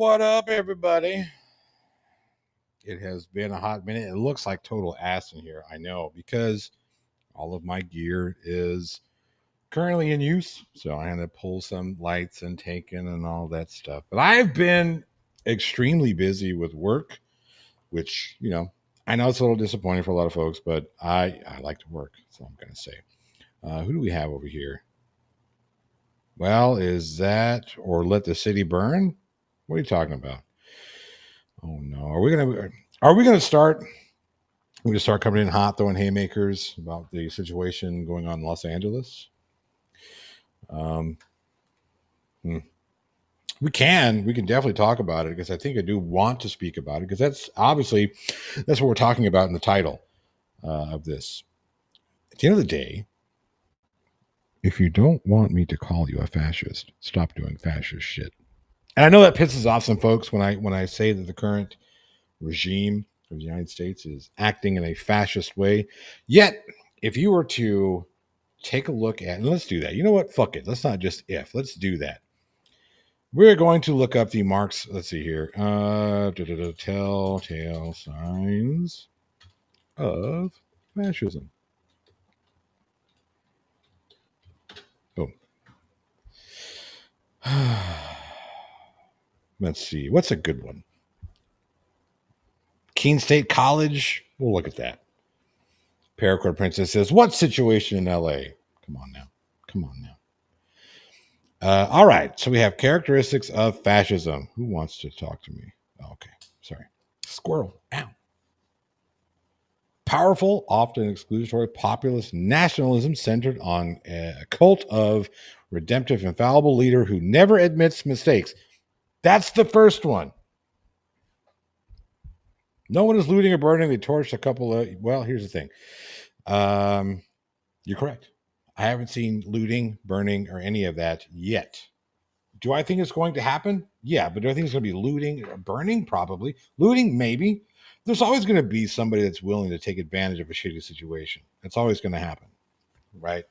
What up, everybody? It has been a hot minute. It looks like total ass in here. I know because all of my gear is currently in use. So I had to pull some lights and take in and all that stuff. But I've been extremely busy with work, which, I know it's a little disappointing for a lot of folks, but I like to work. So I'm going to say. Who do we have over here? Well, is that or let the city burn? What are you talking about? Oh no. Are we gonna start we just start coming in hot throwing haymakers about the situation going on in Los Angeles? Um hmm. We can definitely talk about it because I think I do want to speak about it because that's what we're talking about in the title of this. At the end of the day, if you don't want me to call you a fascist, stop doing fascist shit. And I know that pisses off some folks when I say that the current regime of the United States is acting in a fascist way. Yet, if you were to take a look at, and let's do that. You know what? Fuck it. Let's not just if. Let's do that. We're going to look up the marks. Let's see here. Telltale signs of fascism. Boom. Let's see. What's a good one? Keene State College. We'll look at that. Paracord Princess says, "What situation in LA?" Come on now. Come on now. All right. So we have characteristics of fascism. Who wants to talk to me? Oh, okay. Sorry. Squirrel. Ow. Powerful, often exclusionary, populist nationalism centered on a cult of redemptive, infallible leader who never admits mistakes. That's the first one. No one is looting or burning. They torched a couple of. Well, here's the thing. You're correct. I haven't seen looting, burning, or any of that yet. Do I think it's going to happen? Yeah, but do I think it's going to be looting or burning? Probably. Looting, maybe. There's always going to be somebody that's willing to take advantage of a shitty situation. That's always going to happen, right?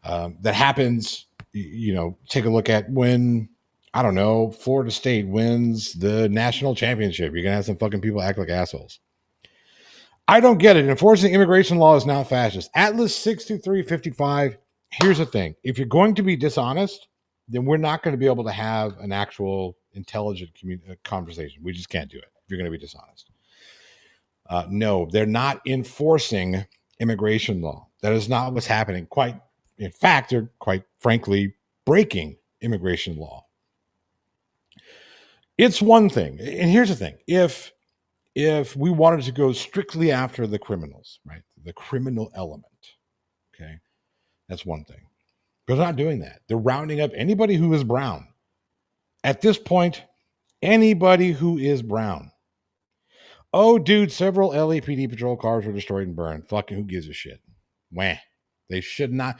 That happens, take a look at when, I don't know, Florida State wins the national championship. You're going to have some fucking people act like assholes. I don't get it. Enforcing immigration law is not fascist. Atlas 6355, here's the thing. If you're going to be dishonest, then we're not going to be able to have an actual intelligent conversation. We just can't do it if you're going to be dishonest. No, they're not enforcing immigration law. That is not what's happening. In fact, they're quite frankly breaking immigration law. It's one thing. And here's the thing. If we wanted to go strictly after the criminals, right? The criminal element, okay? That's one thing. But they're not doing that. They're rounding up anybody who is brown. At this point, anybody who is brown. Oh, dude, several LAPD patrol cars were destroyed and burned. Fucking who gives a shit? Wah. They should not.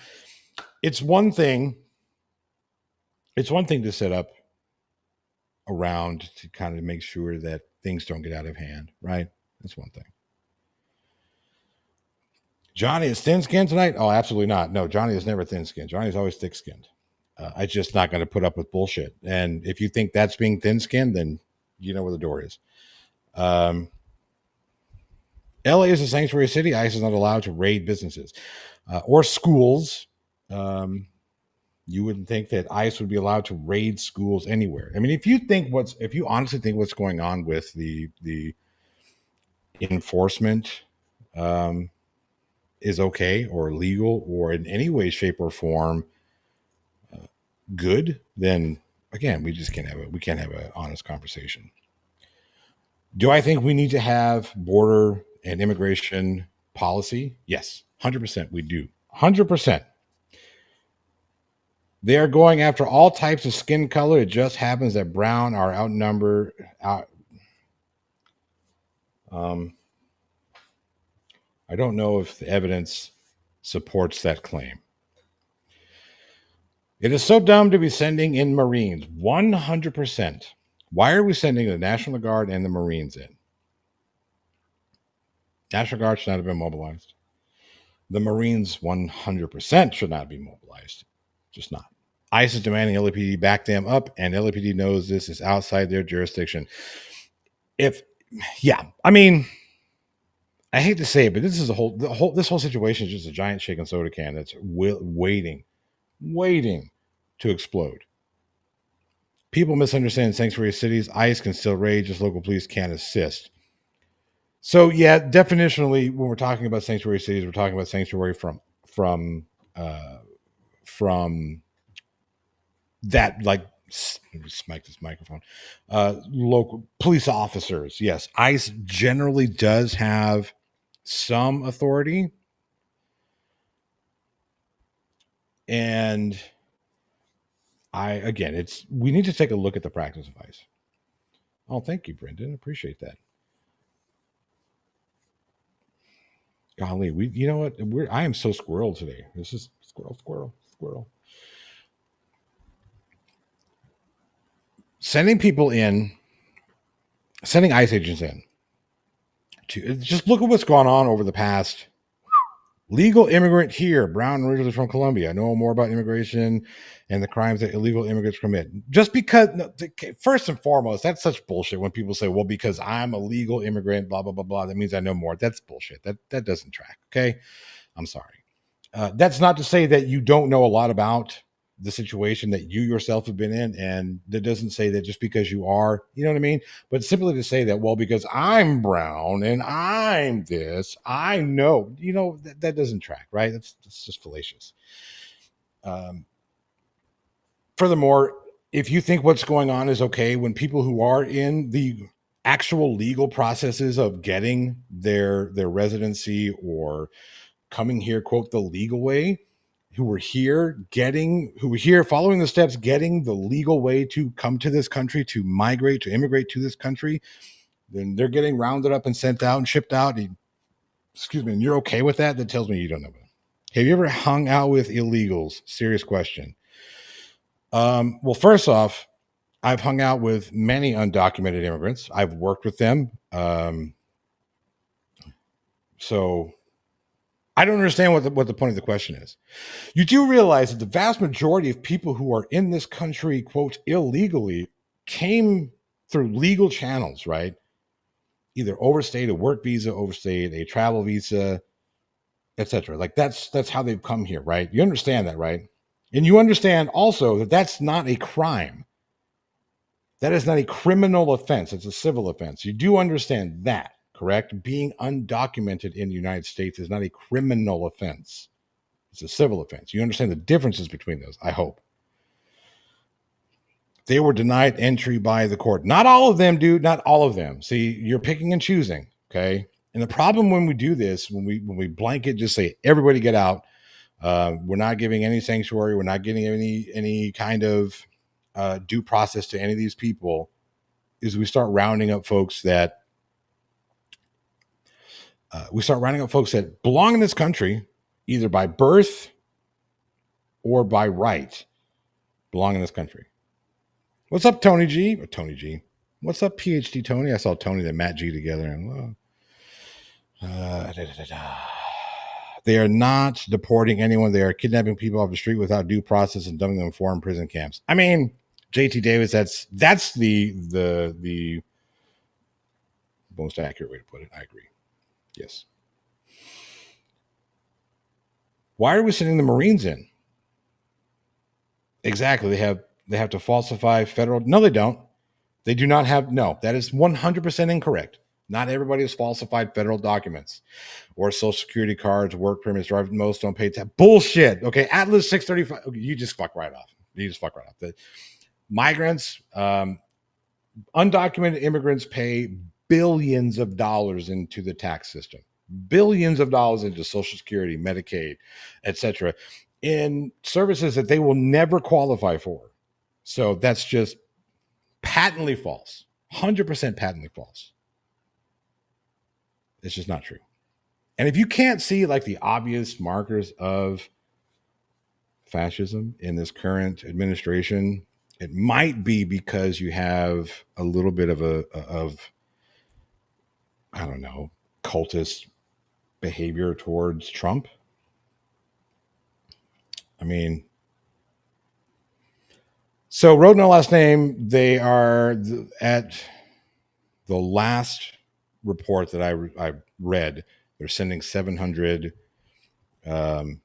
It's one thing. It's one thing to set up around to kind of make sure that things don't get out of hand, right? That's one thing. Johnny is thin-skinned tonight? Oh, absolutely not. No, Johnny is never thin-skinned. Johnny's always thick-skinned. I'm just not going to put up with bullshit. And if you think that's being thin-skinned, then you know where the door is. LA is a sanctuary city. ICE is not allowed to raid businesses or schools. You wouldn't think that ICE would be allowed to raid schools anywhere. I mean, if you honestly think what's going on with the enforcement is okay or legal or in any way, shape, or form good, then again, we can't have an honest conversation. Do I think we need to have border and immigration policy? Yes, 100% we do. 100%. They are going after all types of skin color. It just happens that brown are outnumbered. I don't know if the evidence supports that claim. It is so dumb to be sending in Marines. 100%. Why are we sending the National Guard and the Marines in? National Guard should not have been mobilized. The Marines 100% should not be mobilized. Just not. ICE is demanding LAPD back them up, and LAPD knows this is outside their jurisdiction. If, yeah, I mean, I hate to say it, but this whole situation is just a giant shaken soda can that's waiting to explode. People misunderstand sanctuary cities. ICE can still rage as local police can't assist. So yeah, definitionally, when we're talking about sanctuary cities, we're talking about sanctuary from uh, from that, like, let me smack this microphone. Local police officers. Yes, ICE generally does have some authority, and it's we need to take a look at the practice of ICE. Oh, thank you, Brendan. Appreciate that. Golly, you know what? I am so squirrel today. This is squirrel. Sending people in, sending ICE agents in to just look at what's gone on over the past. Legal immigrant here, brown, originally from Colombia. I know more about immigration and the crimes that illegal immigrants commit. Just because, no, first and foremost, that's such bullshit when people say, well, because I'm a legal immigrant, blah, blah, blah, blah, that means I know more. That's bullshit. That doesn't track. Okay. I'm sorry. That's not to say that you don't know a lot about the situation that you yourself have been in, and that doesn't say that just because you are, you know what I mean, but simply to say that, well, because I'm brown and I'm this, I know, that doesn't track, right? That's just fallacious. um, Furthermore, if you think what's going on is okay, when people who are in the actual legal processes of getting their residency or coming here, quote, the legal way, who were here following the steps, getting the legal way to come to this country, to migrate, to immigrate to this country, then they're getting rounded up and sent out and shipped out. Excuse me, and you're okay with that? That tells me you don't know about it. Have you ever hung out with illegals? Serious question. Well, first off, I've hung out with many undocumented immigrants. I've worked with them. So I don't understand what the point of the question is. You do realize that the vast majority of people who are in this country, quote, illegally, came through legal channels, right? Either overstayed a work visa, overstayed a travel visa, etc. Like that's how they've come here, right? You understand that, right? And you understand also that that's not a crime. That is not a criminal offense. It's a civil offense. You do understand that, correct? Being undocumented in the United States is not a criminal offense. It's a civil offense. You understand the differences between those, I hope. They were denied entry by the court. Not all of them, dude. Not all of them. See, you're picking and choosing. Okay. And the problem when we do this, when we blanket just say everybody get out, we're not giving any sanctuary. We're not getting any kind of due process to any of these people. Is we start rounding up folks that belong in this country, either by birth or by right, belong in this country. What's up, Tony G? Or Tony G. What's up, PhD Tony? I saw Tony and Matt G together. And da, da, da. They are not deporting anyone. They are kidnapping people off the street without due process and dumping them in foreign prison camps. I mean, JT Davis, that's the most accurate way to put it. I agree. Yes. Why are we sending the Marines in? Exactly. They have to falsify federal. No, they don't. They do not have. No, that is 100% incorrect. Not everybody has falsified federal documents or social security cards, work permits, drive. Most don't pay tax. Bullshit. Okay, Atlas 635. Okay, you just fuck right off. The migrants, undocumented immigrants pay billions of dollars into the tax system, billions of dollars into social security, Medicaid, etc., in services that they will never qualify for. So that's just patently false. 100% patently false. It's just not true. And if you can't see like the obvious markers of fascism in this current administration, it might be because you have a little bit of I don't know, cultist behavior towards Trump. I mean, So, road no last name. They are at the last report that I read. They're sending 700 um,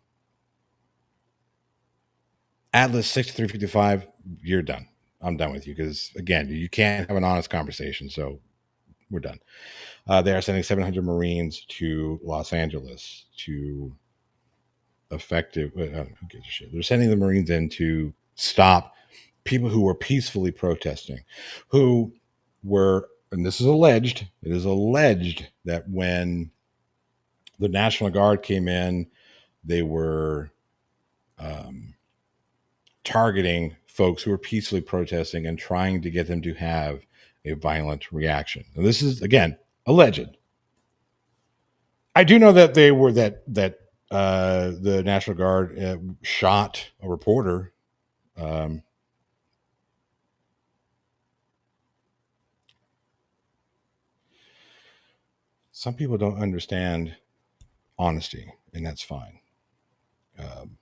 Atlas 6355. You're done. I'm done with you because again, you can't have an honest conversation. So we're done. They are sending 700 Marines to Los Angeles to effective. Who gives a shit? They're sending the Marines in to stop people who were peacefully protesting, who were, and this is alleged. It is alleged that when the National Guard came in, they were um, targeting folks who were peacefully protesting and trying to get them to have a violent reaction. And this is again alleged. I do know that they were that the National Guard shot a reporter. Um, some people don't understand honesty, and that's fine. Um,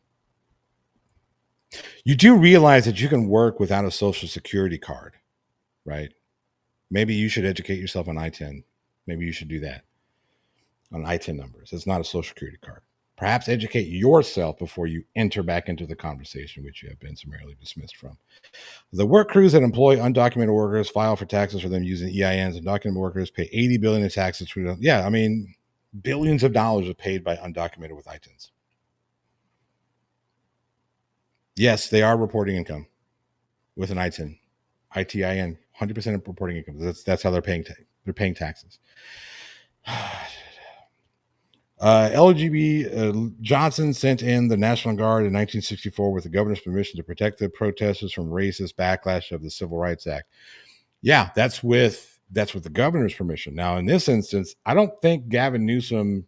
you do realize that you can work without a social security card, right? Maybe you should educate yourself on I-10. Maybe you should do that on I-10 numbers. It's not a social security card. Perhaps educate yourself before you enter back into the conversation, which you have been summarily dismissed from. The work crews that employ undocumented workers file for taxes for them using EINs, and documented workers pay $80 billion in taxes. Yeah, I mean, billions of dollars are paid by undocumented with ITINs. Yes, they are reporting income with an ITIN, ITIN, 100% of reporting income. That's how they're paying. They're paying taxes. LGB Johnson sent in the National Guard in 1964 with the governor's permission to protect the protesters from racist backlash of the Civil Rights Act. Yeah, that's with the governor's permission. Now, in this instance, I don't think Gavin Newsom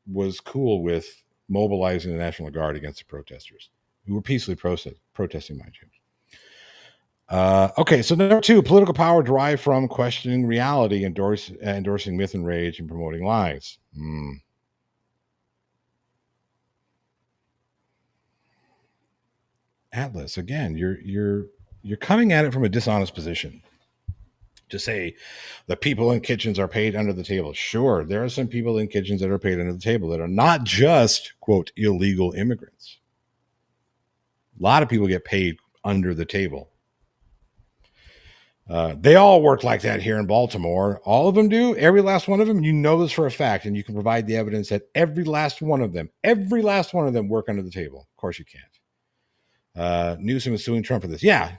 was cool with mobilizing the National Guard against the protesters who were peacefully protesting, mind you. Okay, so number two, political power derived from questioning reality, endorsing myth and rage, and promoting lies. Atlas, again, you're coming at it from a dishonest position. To say the people in kitchens are paid under the table. Sure, there are some people in kitchens that are paid under the table that are not just, quote, illegal immigrants. A lot of people get paid under the table. They all work like that here in Baltimore. All of them do. Every last one of them. You know this for a fact, and you can provide the evidence that every last one of them work under the table. Of course you can't. Newsom is suing Trump for this. Yeah,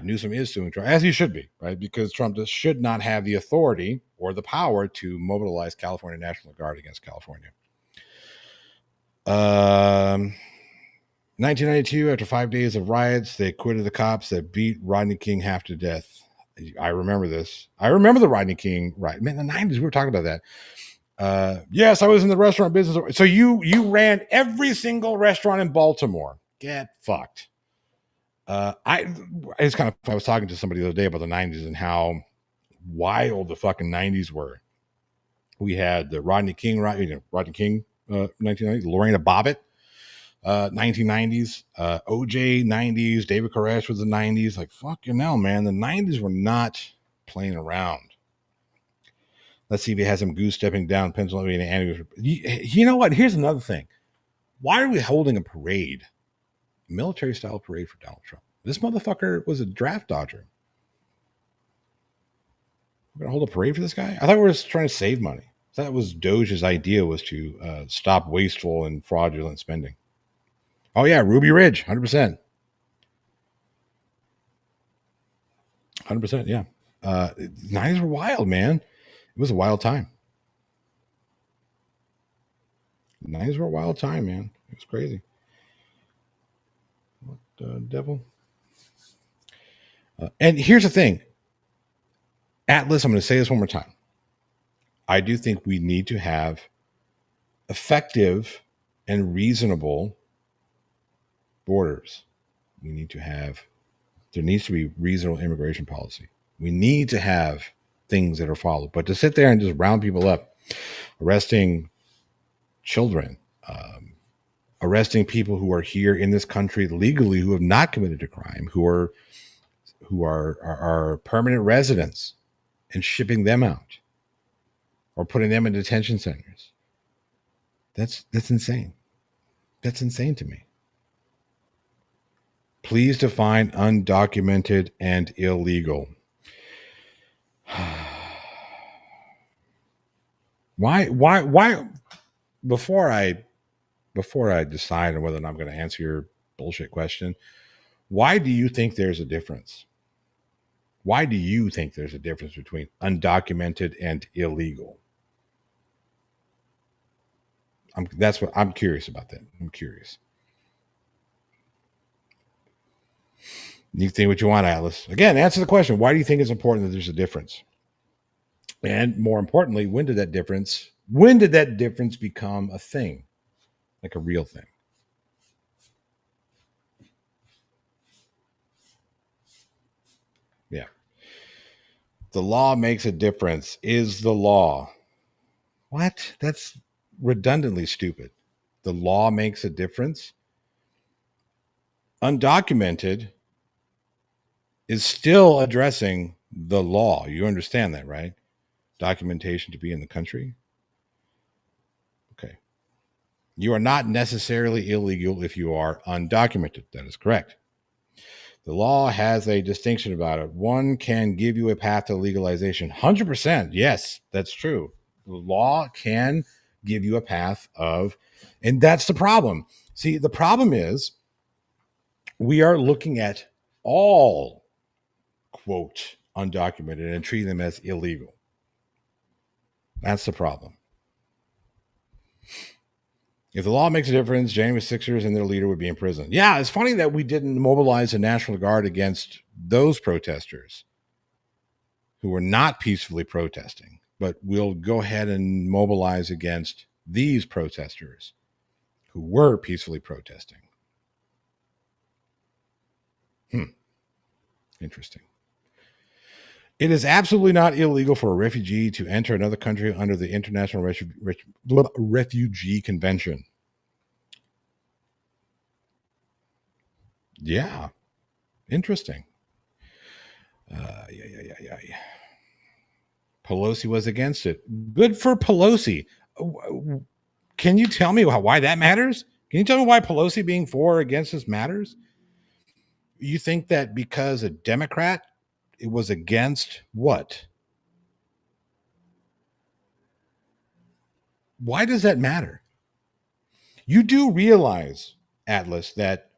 Newsom is suing Trump, as he should be, right? Because Trump should not have the authority or the power to mobilize California National Guard against California. 1992, after 5 days of riots, they acquitted the cops that beat Rodney King half to death. I remember this. I remember the Rodney King riot. Man, the 90s, we were talking about that. Yes, I was in the restaurant business. So you ran every single restaurant in Baltimore. Get fucked. I was talking to somebody the other day about the 90s and how wild the fucking 90s were. We had the Rodney King, 1990s, Lorena Bobbitt, 1990s, OJ 90s, David Koresh was the 90s. Like, fuck you now, man. The 90s were not playing around. Let's see if he has him goose stepping down Pennsylvania. You know what? Here's another thing. Why are we holding a parade? Military style parade for Donald Trump. This motherfucker was a draft dodger. We're gonna hold a parade for this guy? I thought we were just trying to save money. That was Doge's idea, was to stop wasteful and fraudulent spending. Oh yeah, Ruby Ridge, 100%. 100%, yeah. 90s were wild, man. It was a wild time. 90s were a wild time, man. It was crazy. What the devil? And here's the thing. Atlas, I'm going to say this one more time. I do think we need to have effective and reasonable borders. There needs to be reasonable immigration policy. We need to have things that are followed. But to sit there and just round people up, arresting children, arresting people who are here in this country legally who have not committed a crime, who are permanent residents, and shipping them out or putting them in detention centers. That's insane. That's insane to me. Please define undocumented and illegal. Why before I decide on whether or not I'm going to answer your bullshit question, why do you think there's a difference? Why do you think there's a difference between undocumented and illegal? That's what I'm curious about. That I'm curious. You think what you want, Atlas. Again, answer the question. Why do you think it's important that there's a difference? And more importantly, when did that difference become a thing? Like a real thing? Yeah. The law makes a difference. Is the law. What? That's redundantly stupid. The law makes a difference. Undocumented is still addressing the law. You understand that, right? Documentation to be in the country. Okay. You are not necessarily illegal if you are undocumented. That is correct. The law has a distinction about it. One can give you a path to legalization. 100%. Yes, that's true. The law can give you a path of, and that's the problem. See, the problem is we are looking at all, quote, undocumented and treating them as illegal. That's the problem. If the law makes a difference, January 6ers and their leader would be in prison. Yeah, it's funny that we didn't mobilize the National Guard against those protesters who were not peacefully protesting, but we'll go ahead and mobilize against these protesters who were peacefully protesting. Interesting. It is absolutely not illegal for a refugee to enter another country under the International Refugee Convention. Yeah. Interesting. Yeah. Pelosi was against it. Good for Pelosi. Can you tell me why that matters? Can you tell me why Pelosi being for or against this matters? You think that because a Democrat, it was against what? Why does that matter? You do realize, Atlas, that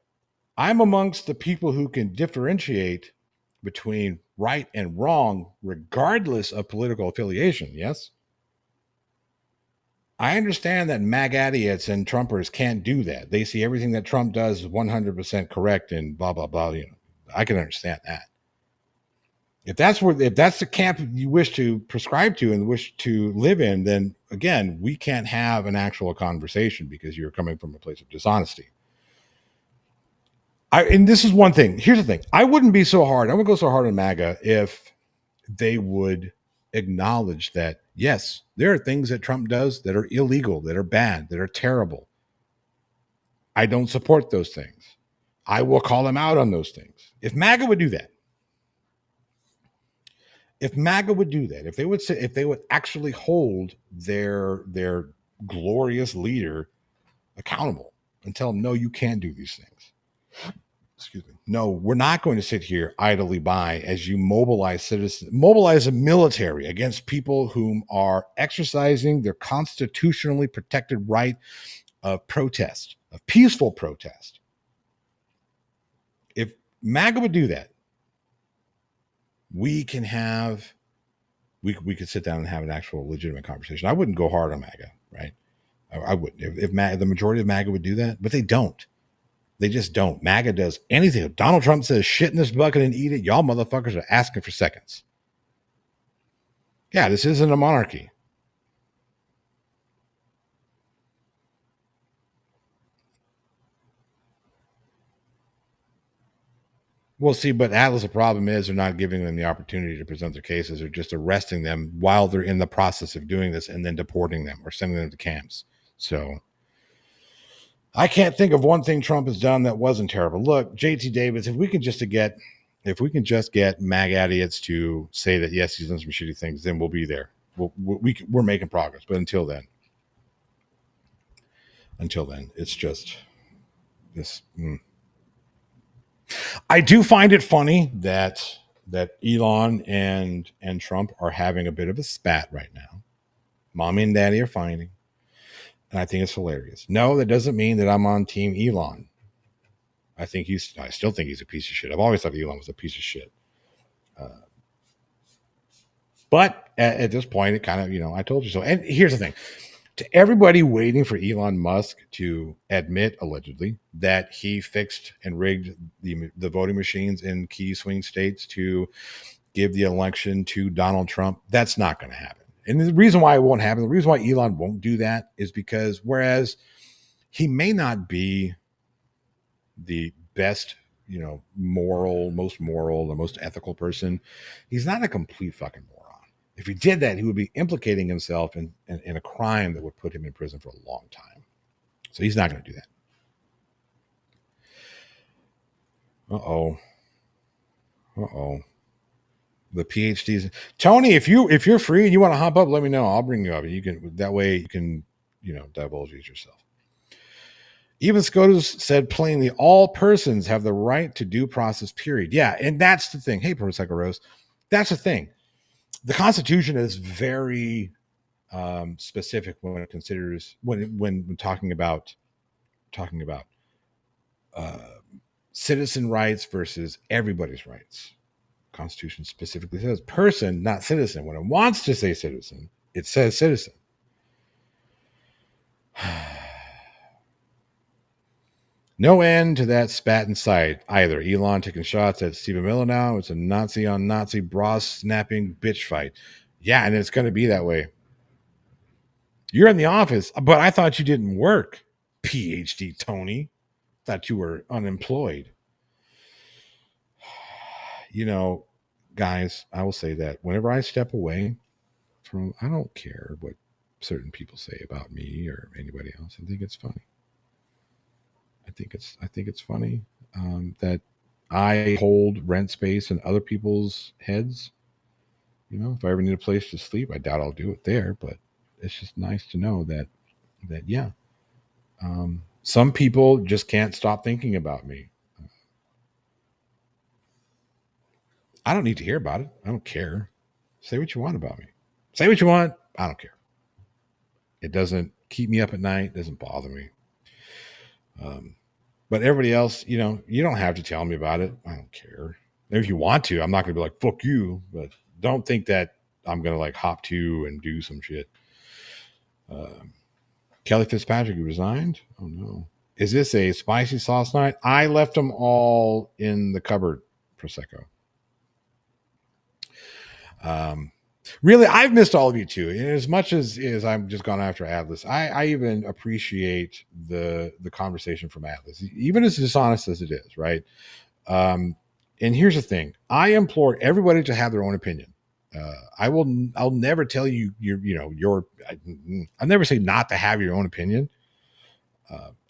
I'm amongst the people who can differentiate between right and wrong, regardless of political affiliation. Yes? I understand that MAGAdiots and Trumpers can't do that. They see everything that Trump does is 100% correct and blah, blah, blah. You know, I can understand that. If that's the camp you wish to prescribe to and wish to live in, then again, we can't have an actual conversation because you're coming from a place of dishonesty. And this is one thing. Here's the thing. I wouldn't be so hard. I wouldn't go so hard on MAGA if they would acknowledge that, yes, there are things that Trump does that are illegal, that are bad, that are terrible. I don't support those things. I will call him out on those things. If MAGA would do that, if they would actually hold their glorious leader accountable and tell him, no, you can't do these things. Excuse me. No, we're not going to sit here idly by as you mobilize a military against people whom are exercising their constitutionally protected right of protest, of peaceful protest. If MAGA would do that, we could sit down and have an actual legitimate conversation. I wouldn't go hard on MAGA, right? I wouldn't. If the majority of MAGA would do that, but they don't. They just don't. MAGA does anything. If Donald Trump says shit in this bucket and eat it, y'all motherfuckers are asking for seconds. Yeah, this isn't a monarchy. Well, see, but Atlas, the problem is they're not giving them the opportunity to present their cases. They're just arresting them while they're in the process of doing this and then deporting them or sending them to camps. So I can't think of one thing Trump has done that wasn't terrible. Look, JT Davis, if we can just get mag idiots to say that yes, he's done some shitty things, then we'll be there. We're making progress. But until then, it's just this. I do find it funny that Elon and Trump are having a bit of a spat right now. Mommy and daddy are fighting, and I think it's hilarious. No, that doesn't mean that I'm on team Elon. I still think he's a piece of shit. I've always thought Elon was a piece of shit. Uh, but at this point, it kind of, I told you so. And here's the thing: to everybody waiting for Elon Musk to admit allegedly that he fixed and rigged the voting machines in key swing states to give the election to Donald Trump, that's not going to happen. And the reason why it won't happen, the reason why Elon won't do that is because whereas he may not be the best, most moral, the most ethical person, he's not a complete fucking moron. If he did that, he would be implicating himself in a crime that would put him in prison for a long time. So he's not going to do that. Uh-oh. The PhDs. Tony, if you're free and you want to hop up, let me know. I'll bring you up. You can that way you can, divulge it yourself. Even SCOTUS said plainly, all persons have the right to due process, period. Yeah, and that's the thing. Hey, Professor Rose, that's the thing. The Constitution is very specific when it considers when talking about uh, citizen rights versus everybody's rights. Constitution specifically says person, not citizen. When it wants to say citizen, it says citizen. No end to that spat in sight either. Elon taking shots at Stephen Miller now. It's a Nazi on Nazi bra snapping bitch fight. Yeah, and it's going to be that way. You're in the office, but I thought you didn't work. PhD Tony. Thought you were unemployed. Guys, I will say that whenever I step away from, I don't care what certain people say about me or anybody else. I think it's funny. I think it's funny that I hold rent space in other people's heads. If I ever need a place to sleep, I doubt I'll do it there. But it's just nice to know that yeah, some people just can't stop thinking about me. I don't need to hear about it. I don't care. Say what you want about me. Say what you want. I don't care. It doesn't keep me up at night. It doesn't bother me. But everybody else, you don't have to tell me about it. I don't care. If you want to, I'm not going to be like, fuck you. But don't think that I'm going to like hop to and do some shit. Kelly Fitzpatrick, you resigned? Oh, no. Is this a spicy sauce night? I left them all in the cupboard, Prosecco. Really, I've missed all of you too. And as much as I'm just gone after Atlas, I even appreciate the conversation from Atlas, even as dishonest as it is, right? And here's the thing: I implore everybody to have their own opinion. I'll never tell you I'll never say not to have your own opinion.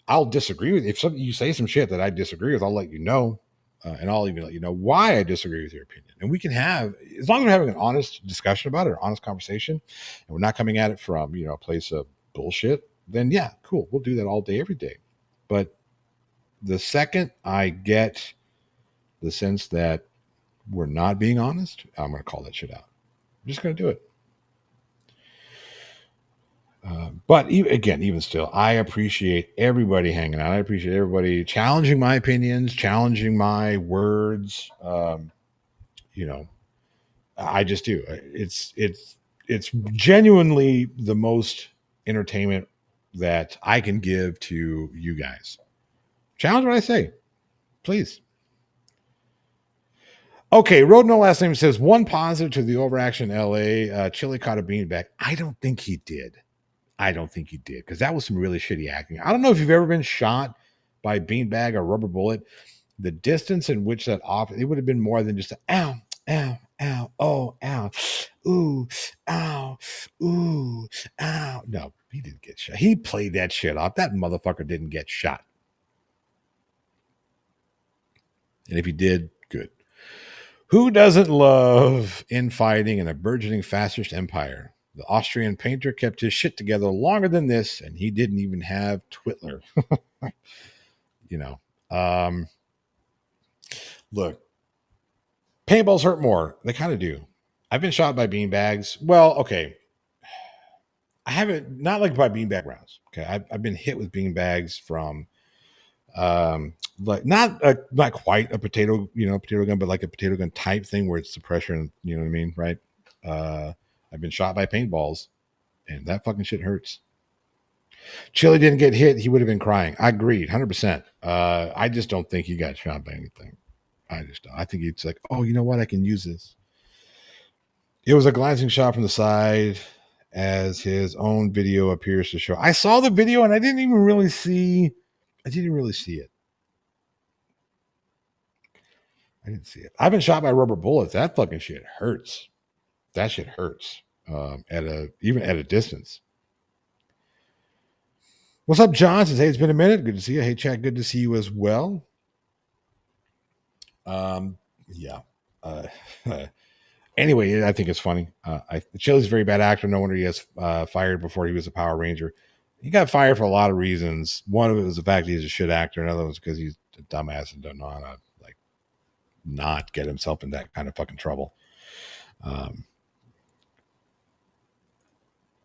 I'll disagree with if you say some shit that I disagree with. I'll let you know. And I'll even let you know why I disagree with your opinion. And we can have, as long as we're having an honest discussion about it, an honest conversation, and we're not coming at it from, a place of bullshit, then yeah, cool. We'll do that all day, every day. But the second I get the sense that we're not being honest, I'm going to call that shit out. I'm just going to do it. But even still, I appreciate everybody hanging out. I appreciate everybody challenging my opinions, challenging my words. I just do. It's genuinely the most entertainment that I can give to you guys. Challenge what I say, please. Okay, Road No Last Name says one positive to the overaction in LA. Chili caught a beanbag. I don't think he did. Because that was some really shitty acting. I don't know if you've ever been shot by a beanbag or rubber bullet. The distance in which that it would have been more than just ow, ow, ow, oh, ow, ooh, ow, ooh, ow. No, he didn't get get shot. He played that shit off. That motherfucker didn't get shot. And if he did, good. Who doesn't love infighting in a burgeoning fascist empire? The Austrian painter kept his shit together longer than this, and he didn't even have Twitler. you know, um, look, paintballs hurt more. They kind of do. I've been shot by beanbags. Well, okay. I haven't, not like by beanbag rounds. Okay. I've been hit with beanbags from, like not quite a potato gun, but like a potato gun type thing where it's the pressure and you know what I mean, right? Uh, I've been shot by paintballs, and that fucking shit hurts. Chili didn't get hit; he would have been crying. I agreed, 100%. I just don't think he got shot by anything. I just don't. I think it's like, oh, you know what? I can use this. It was a glancing shot from the side, as his own video appears to show. I saw the video and I didn't even really see. I didn't really see it. I didn't see it. I've been shot by rubber bullets. That fucking shit hurts. That shit hurts. Even at a distance. What's up, John? Says, hey, it's been a minute. Good to see you. Hey, chat. Good to see you as well. Yeah. Uh, anyway, I think it's funny. Chili's a very bad actor. No wonder he has fired before he was a Power Ranger. He got fired for a lot of reasons. One of it was the fact he's a shit actor. Another was because he's a dumbass and don't know how to like not get himself in that kind of fucking trouble. What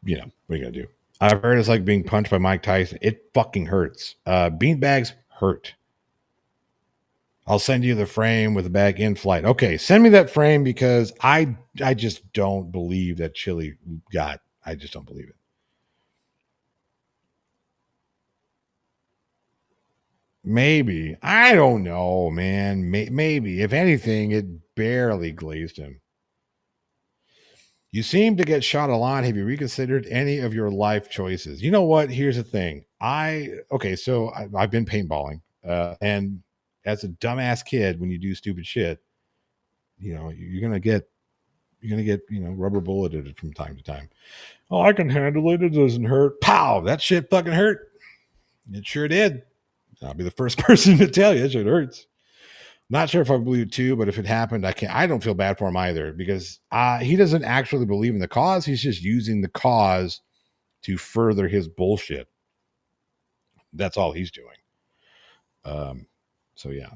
are you gonna do? I've heard it's like being punched by Mike Tyson. It fucking hurts. Beanbags hurt. I'll send you the frame with the bag in flight. Okay, send me that frame because I just don't believe that Chili got. I just don't believe it. Maybe. I don't know, man. Maybe. If anything, it barely glazed him. You seem to get shot a lot. Have you reconsidered any of your life choices? You know what? Here's the thing. I've been paintballing, and as a dumbass kid, when you do stupid shit, you're gonna get rubber bulleted from time to time. Oh, I can handle it. It doesn't hurt. Pow! That shit fucking hurt. It sure did. I'll be the first person to tell you it shit hurts. Not sure if I believe it too, but if it happened, I can't. I don't feel bad for him either because he doesn't actually believe in the cause. He's just using the cause to further his bullshit. That's all he's doing. Um, so yeah.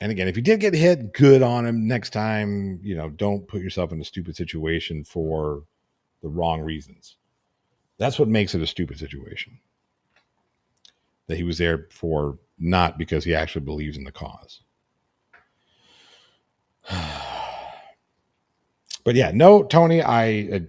And again, if you did get hit, good on him. Next time, don't put yourself in a stupid situation for the wrong reasons. That's what makes it a stupid situation. That he was there for not because he actually believes in the cause. But yeah, no, Tony, I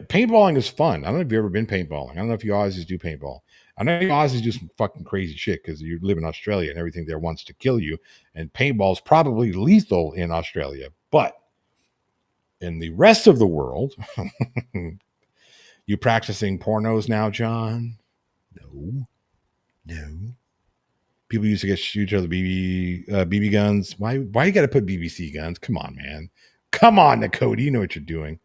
paintballing is fun. I don't know if you've ever been paintballing. I don't know if you Aussies do paintball. I know you Aussies do some fucking crazy shit because you live in Australia and everything there wants to kill you. And paintball's probably lethal in Australia. But in the rest of the world, you practicing pornos now, John? No. People used to get shoot each other BB guns. Why you got to put BBC guns? Come on, man. Come on, Nakota. You know what you're doing.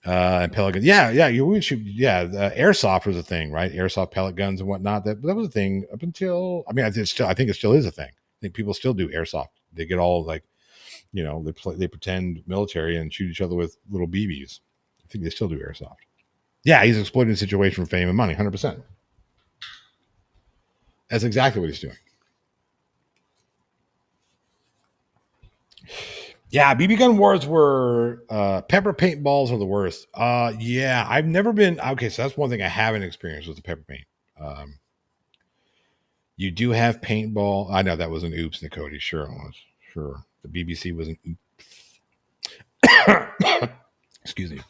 And pellet guns. Yeah. You would shoot. Yeah, airsoft was a thing, right? Airsoft pellet guns and whatnot. That was a thing up until. I mean, I think it still is a thing. I think people still do airsoft. They get all like, they pretend military and shoot each other with little BBs. I think they still do airsoft. Yeah, he's exploiting the situation for fame and money. 100%. That's exactly what he's doing. Yeah, BB gun wars were pepper paintballs are the worst. Yeah, I've never been okay. So that's one thing I haven't experienced with the pepper paint. Um, you do have paintball. I know that was an oops, Nicody. Sure, it was. Sure, the BBC was an oops. Excuse me.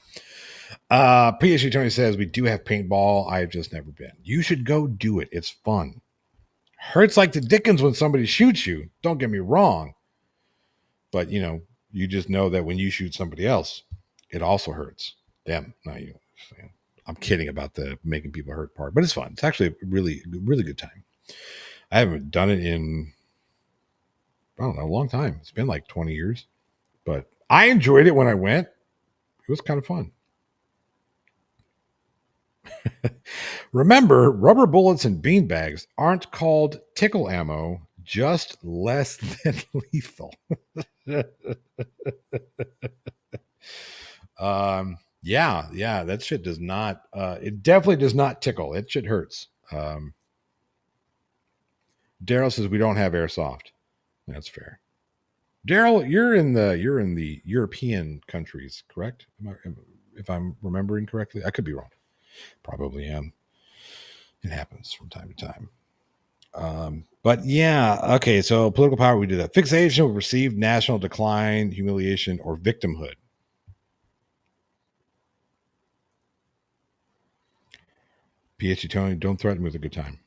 PhD Tony says we do have paintball. I've just never been. You should go do it. It's fun. Hurts like the dickens when somebody shoots you. Don't get me wrong. But you just know that when you shoot somebody else, it also hurts them. Not you. I'm kidding about the making people hurt part, but it's fun. It's actually a really, really good time. I haven't done it in, I don't know, a long time. It's been like 20 years, but I enjoyed it when I went. It was kind of fun. Remember, rubber bullets and beanbags aren't called tickle ammo, just less than lethal. Yeah, that shit does not. It definitely does not tickle. It shit hurts. Daryl says we don't have airsoft. That's fair. Daryl, you're in the European countries, correct? If I'm remembering correctly, I could be wrong. Probably am. It happens from time to time. But yeah, okay. So political power, we did that. Fixation with perceived national decline, humiliation, or victimhood. PhD Tony, don't threaten me with a good time.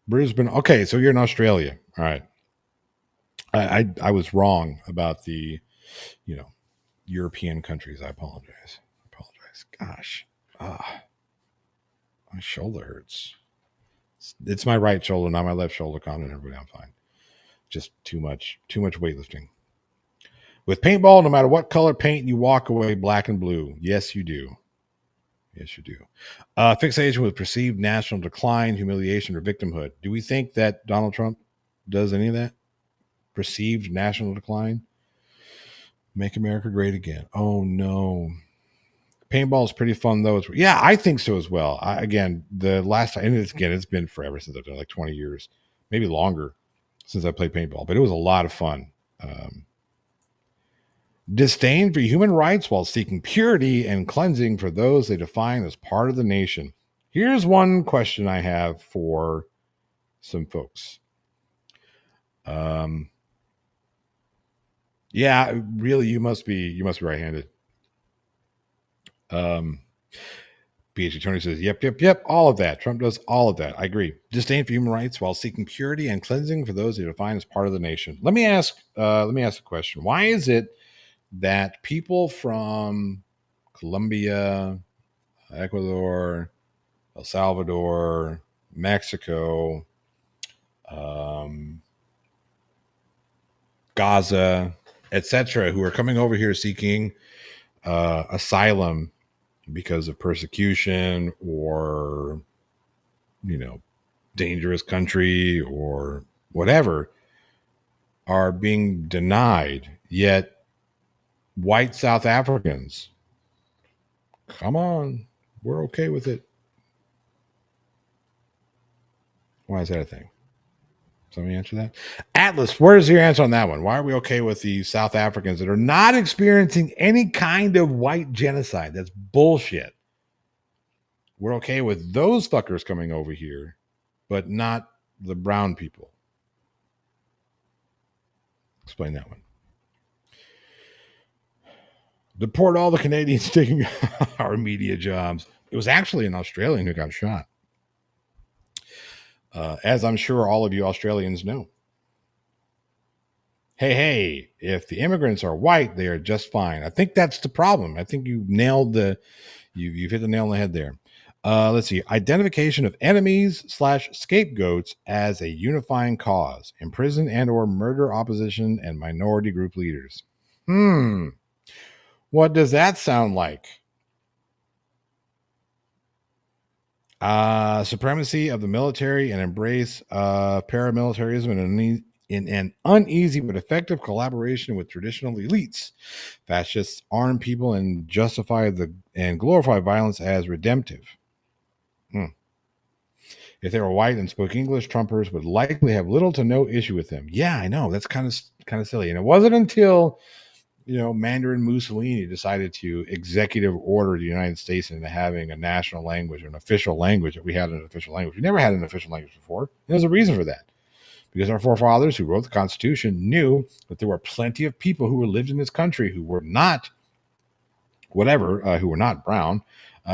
Brisbane. Okay, so you're in Australia. All right. I was wrong about the you know European countries. I apologize. Gosh, ah, my shoulder hurts. It's my right shoulder, not my left shoulder. Calm down, everybody. I'm fine. Just too much weightlifting. With paintball, no matter what color paint, you walk away black and blue. Yes, you do. Yes, you do. Fixation with perceived national decline, humiliation, or victimhood. Do we think that Donald Trump does any of that? Perceived national decline? Make America great again. Oh, no. Paintball is pretty fun, though. Yeah, I think so as well. Again, the last time, and it's been forever since I've done like 20 years, maybe longer since I played paintball, but it was a lot of fun. Disdain for human rights while seeking purity and cleansing for those they define as part of the nation. Here's one question I have for some folks. Um, yeah, really, you must be right-handed. Um, PhD Tony says, yep, all of that. Trump does all of that. I agree. Disdain for human rights while seeking purity and cleansing for those they define as part of the nation. Let me ask a question. Why is it that people from Colombia, Ecuador, El Salvador, Mexico, um, Gaza, etc., who are coming over here seeking asylum because of persecution or you know dangerous country or whatever, are being denied, yet white South Africans, come on, we're okay with it. Why is that a thing? Somebody answer that. Atlas, where's your answer on that one? Why are we okay with the South Africans that are not experiencing any kind of white genocide? That's bullshit. We're okay with those fuckers coming over here, but not the brown people. Explain that one. Deport all the Canadians taking our media jobs. It was actually an Australian who got shot. As I'm sure all of you Australians know. Hey, if the immigrants are white, they are just fine. I think that's the problem. I think you've hit the nail on the head there. Let's see. Identification of enemies / scapegoats as a unifying cause. Imprison and or murder opposition and minority group leaders. What does that sound like? Supremacy of the military and embrace paramilitarism in an uneasy but effective collaboration with traditional elites. Fascists arm people and glorify violence as redemptive. If they were white and spoke English, Trumpers would likely have little to no issue with them. Yeah, I know. That's kind of silly. And it wasn't until Mandarin Mussolini decided to executive order the United States into having a national language, an official language, that we had an official language. We never had an official language before. And there's a reason for that. Because our forefathers who wrote the Constitution knew that there were plenty of people who lived in this country who were not who were not brown,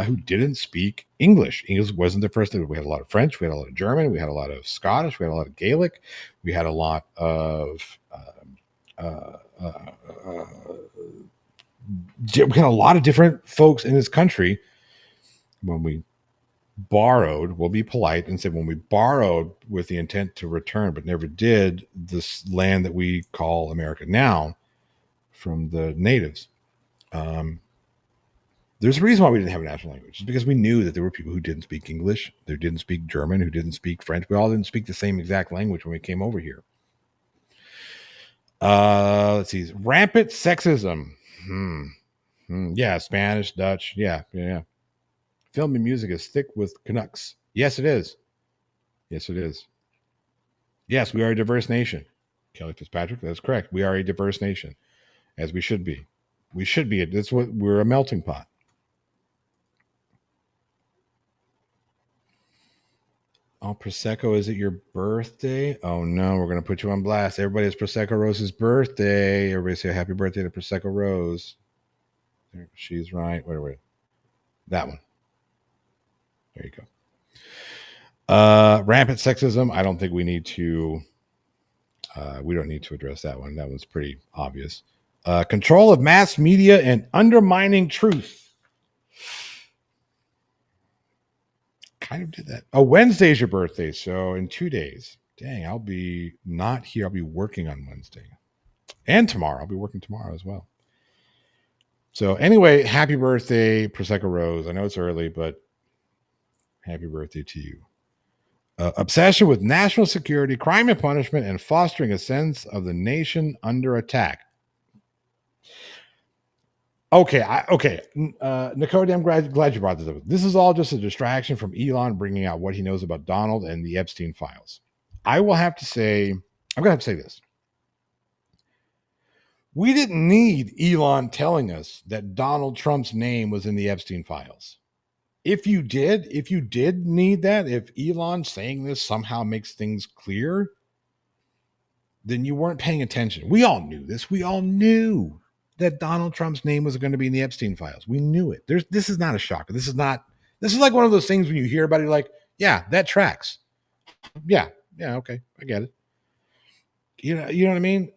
who didn't speak English. English wasn't the first thing. We had a lot of French, we had a lot of German, we had a lot of Scottish, we had a lot of Gaelic, we had a lot of we had a lot of different folks in this country. When we borrowed, we'll be polite and say when we borrowed with the intent to return, but never did, this land that we call America now from the natives. There's a reason why we didn't have a national language. It's because we knew that there were people who didn't speak English, who didn't speak German, who didn't speak French. We all didn't speak the same exact language when we came over here. Let's see. Rampant sexism. Yeah, Spanish, Dutch. Yeah. Film and music is thick with Canucks. Yes, it is. Yes, it is. Yes, we are a diverse nation. Kelly Fitzpatrick, that's correct. We are a diverse nation, as we should be. We should be. That's what we're a melting pot. Oh, Prosecco, is it your birthday? Oh no, we're gonna put you on blast. Everybody, it's Prosecco Rose's birthday. Everybody say happy birthday to Prosecco Rose. She's right. Wait. That one. There you go. Rampant sexism. I don't think we need to. We don't need to address that one. That one's pretty obvious. Control of mass media and undermining truth. Kind of did that. Oh, Wednesday's your birthday, so in 2 days. Dang, I'll be not here. I'll be working on Wednesday and tomorrow. I'll be working tomorrow as well. So anyway, happy birthday, Prosecco Rose. I know it's early, but happy birthday to you. Obsession with national security, crime and punishment, and fostering a sense of the nation under attack. Okay, Nicole, I'm glad you brought this up. This is all just a distraction from Elon bringing out what he knows about Donald and the Epstein files. I will have to say, I'm going to have to say this. We didn't need Elon telling us that Donald Trump's name was in the Epstein files. If you did need that, if Elon saying this somehow makes things clear, then you weren't paying attention. We all knew this. We all knew that Donald Trump's name was going to be in the Epstein files. We knew it. This is not a shocker. This is like one of those things when you hear about it, you're like, yeah, that tracks. Yeah, okay, I get it. You know what I mean?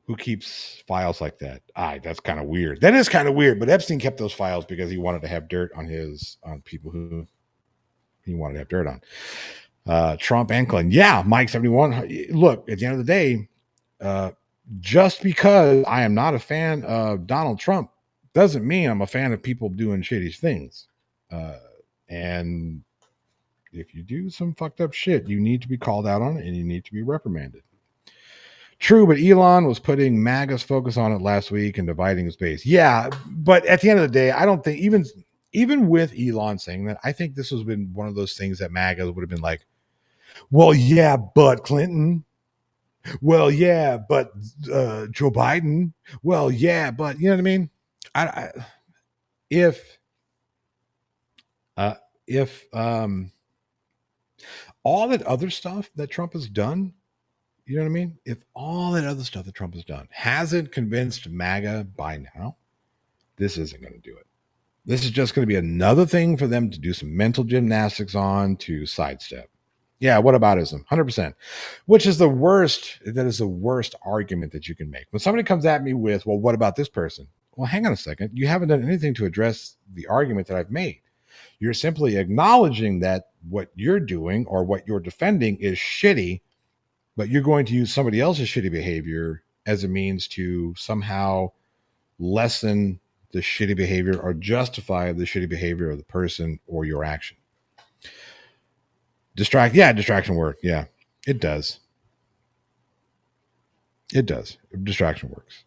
Who keeps files like that? That's kind of weird. That is kind of weird. But Epstein kept those files because he wanted to have dirt on people who he wanted to have dirt on. Trump and Clinton. Yeah, Mike 71. Look, at the end of the day, just because I am not a fan of Donald Trump doesn't mean I'm a fan of people doing shitty things. And if you do some fucked up shit, you need to be called out on it and you need to be reprimanded. True, but Elon was putting MAGA's focus on it last week and dividing his base. Yeah, but at the end of the day, I don't think even with Elon saying that, I think this has been one of those things that MAGA would have been like, well, yeah, but Clinton. Well, yeah, but Joe Biden. Well, yeah, but you know what I mean. I if uh, if all that other stuff that Trump has done, you know what I mean. If all that other stuff that Trump has done hasn't convinced MAGA by now, this isn't going to do it. This is just going to be another thing for them to do some mental gymnastics on to sidestep. Yeah, what aboutism? 100%. Which is the worst. That is the worst argument that you can make. When somebody comes at me with, well, what about this person? Well, hang on a second. You haven't done anything to address the argument that I've made. You're simply acknowledging that what you're doing or what you're defending is shitty, but you're going to use somebody else's shitty behavior as a means to somehow lessen the shitty behavior or justify the shitty behavior of the person or your action. Distraction work. Yeah, it does. It does. Distraction works.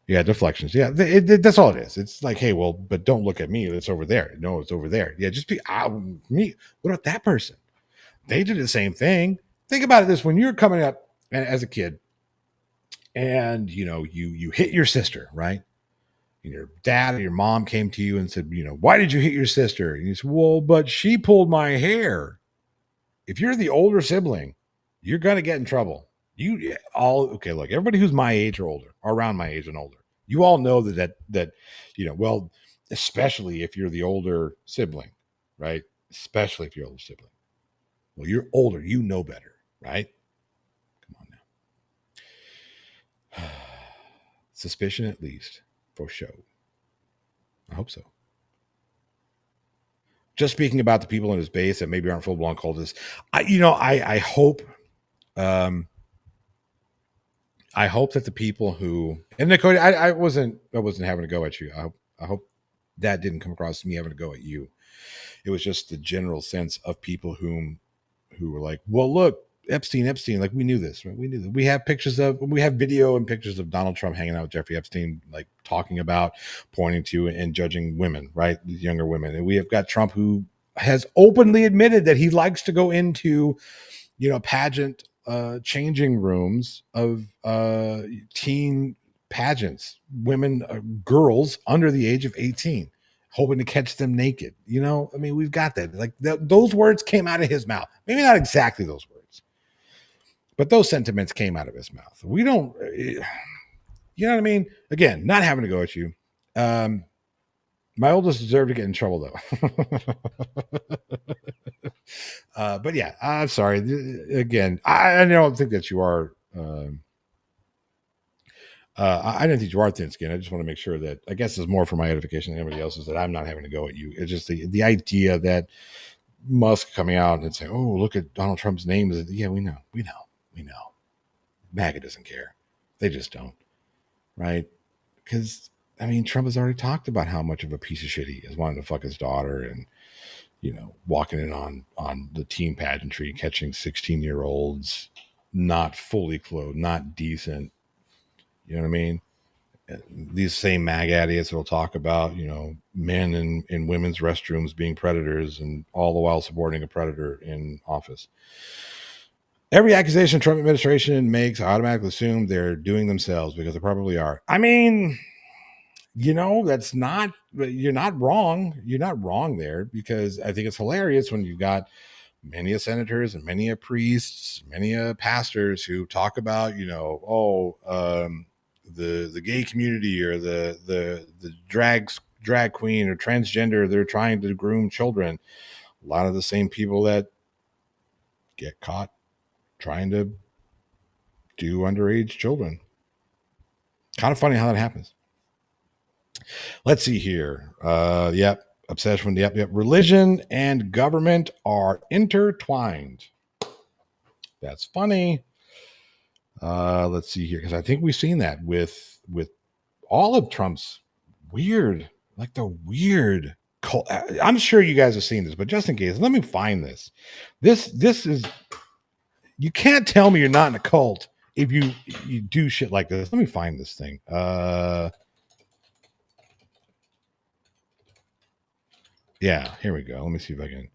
Yeah, deflections. Yeah, that's all it is. It's like, hey, well, but don't look at me. It's over there. No, it's over there. Yeah, just be me. What about that person? They did the same thing. Think about it this: when you're coming up as a kid, and you hit your sister, right? And your dad or your mom came to you and said, why did you hit your sister? And you said, well, but she pulled my hair. If you're the older sibling, you're gonna get in trouble. You all okay? Look, everybody who's my age or older, or around my age and older, you all know that well, especially if you're the older sibling, right? Especially if you're older sibling. Well, you're older, you know better, right? Come on now. Suspicion at least for show. I hope so. Just speaking about the people in his base that maybe aren't full blown cultists, I hope I hope that the people who and Nicole, I wasn't having to go at you. I hope that didn't come across as me having to go at you. It was just the general sense of people who were like, well, look, Epstein, like we knew this, right? We knew that. We have video and pictures of Donald Trump hanging out with Jeffrey Epstein, like talking about, pointing to, and judging women, right? These younger women. And we have got Trump who has openly admitted that he likes to go into, pageant changing rooms of teen pageants, women, girls under the age of 18, hoping to catch them naked. I mean, we've got that. Like those words came out of his mouth. Maybe not exactly those words, but those sentiments came out of his mouth. We don't, you know what I mean? Again, not having to go at you. My oldest deserved to get in trouble though. But yeah, I'm sorry. Again, I don't think that you are. I don't think you are thin skinned. I just want to make sure that I guess it's more for my edification than anybody else's that I'm not having to go at you. It's just the idea that Musk coming out and saying, "Oh, look at Donald Trump's name." Yeah, we know. MAGA doesn't care. They just don't, right? Because I mean, Trump has already talked about how much of a piece of shit he is, wanting to fuck his daughter and walking in on the teen pageantry, catching 16-year-olds not fully clothed, not decent. You know what I mean? These same mag idiots will talk about, men in women's restrooms being predators and all the while supporting a predator in office. Every accusation Trump administration makes, I automatically assume they're doing themselves because they probably are. I mean, that's not, you're not wrong. You're not wrong there because I think it's hilarious when you've got many a senators and many a priests, many a pastors who talk about, the gay community or the drag queen or transgender. They're trying to groom children. A lot of the same people that get caught trying to do underage children. Kind of funny how that happens. Let's see here. Yep. Obsession. Yep. Religion and government are intertwined. That's funny. Let's see here because I think we've seen that with all of Trump's weird, like the weird. I'm sure you guys have seen this, but just in case, let me find this. This is, you can't tell me you're not in a cult if you do shit like this. Let me find this thing. Yeah, here we go. Let me see if I can.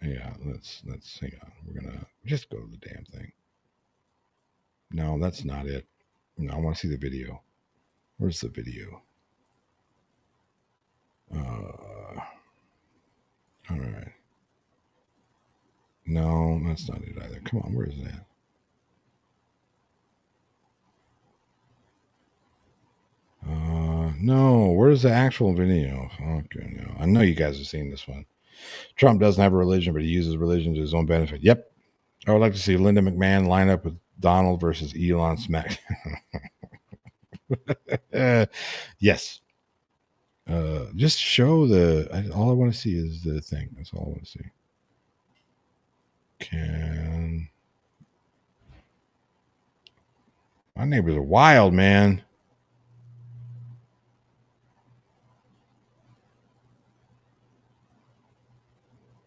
Yeah, let's hang on. We're gonna just go to the damn thing. No, that's not it. No, I want to see the video. Where's the video? All right. No, that's not it either. Come on, where is that? No, where's the actual video? Okay, no. I know you guys have seen this one. Trump doesn't have a religion, but he uses religion to his own benefit. Yep. I would like to see Linda McMahon line up with Donald versus Elon Smack. Yes. Just show all I want to see is the thing. That's all I want to see. My neighbors are wild, man.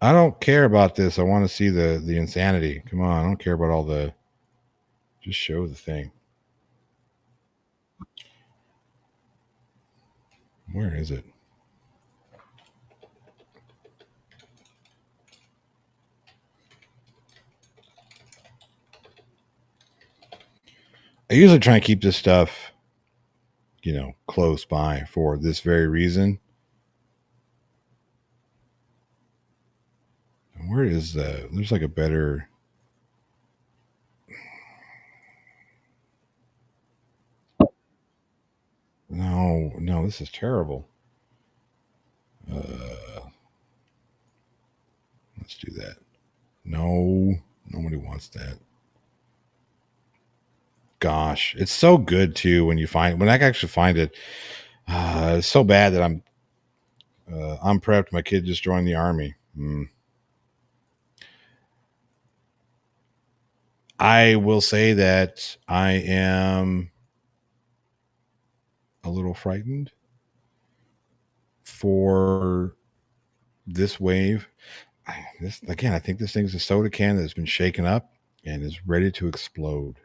I don't care about this. I want to see the insanity. Come on, I don't care about all the. Just show the thing. Where is it? I usually try and keep this stuff, close by for this very reason. Where is the? There's like a better. No, this is terrible. Let's do that. No, nobody wants that. Gosh, it's so good too when I can actually find it. It's so bad that I'm prepped. My kid just joined the army. I will say that I am a little frightened for this wave. This again, I think this thing's a soda can that's been shaken up and is ready to explode.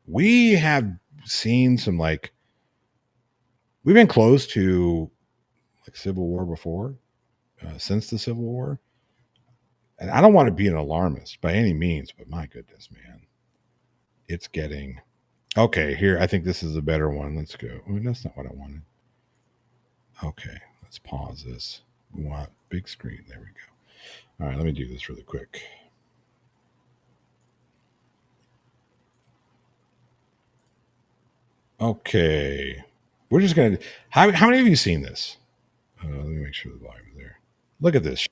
We have seen some we've been close to like civil war before, since the Civil War, and I don't want to be an alarmist by any means, but my goodness, man, it's getting okay. Here, I think this is a better one. Let's go. Oh, that's not what I wanted. Okay, let's pause this. We want big screen. There we go. All right, let me do this really quick. Okay, we're just gonna. How many of you seen this? Let me make sure the volume is there. Look at this.